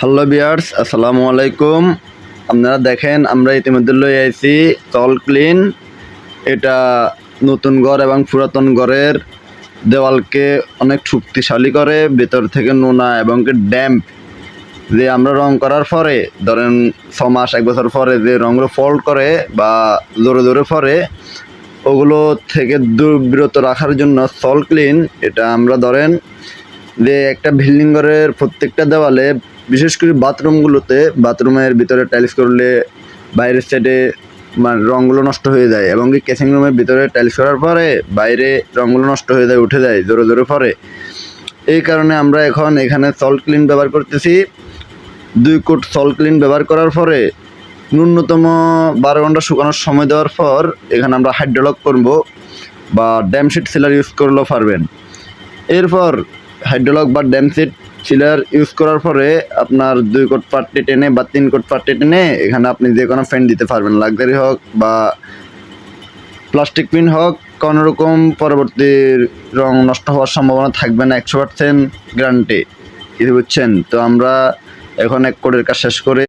Hello viewers, আসসালামু আলাইকুম। আপনারা দেখেন আমরা ইতিমধ্যে লয়ে আইছি সল ক্লিন। এটা নতুন ঘর এবং পুরাতন ঘরের দেওয়ালকে অনেক শক্তিশালী করে, ভেতর থেকে নোনা এবং ড্যাম্প যে আমরা রং করার পরে ধরেন 6 মাস 1 বছর পরে যে রঙগুলো ফল্ট করে বা জোরে জোরে পরে ওগুলো থেকে বিরত রাখার জন্য সল ক্লিন এটা আমরা ধরেন যে একটা বিল্ডিং ঘরের প্রত্যেকটা দেওয়ালে, বিশেষ করে বাথরুমের ভিতরে টাইলস করলে বাইরের সাইডে রঙগুলো নষ্ট হয়ে যায় এবং কি কেসিং রুমের ভিতরে টাইলস করার পরে বাইরে রঙগুলো নষ্ট হয়ে যায়, উঠে যায় জোরে জোরে পরে। এই কারণে আমরা এখন এখানে সল্ট ক্লিন ব্যবহার করতেছি। 2 কোট সল্ট ক্লিন ব্যবহার করার পরে ন্যূনতম 12 ঘন্টা শুকানোর সময় দেওয়ার পর এখানে আমরা হাইড্রোলক করব বা ড্যামশিট সিলার ইউজ করলেও পারবেন। এরপর হাইড্রোলক বা ড্যামশিট সিলার ইউজ করার পরে আপনার 2 কোট পাট্টি টেনে বা 3 কোট পাট্টি টেনে এখানে আপনি যে কোনো ফ্যান দিতে পারবেন, লাক্সারি হোক বা প্লাস্টিক পিন হোক, কোনো রকম পরবর্তী রং নষ্ট হওয়ার সম্ভাবনা থাকবে না, 100% গ্যারান্টি। কিছু বুঝছেন তো? আমরা এখন 1 কোটের কাজ শেষ করে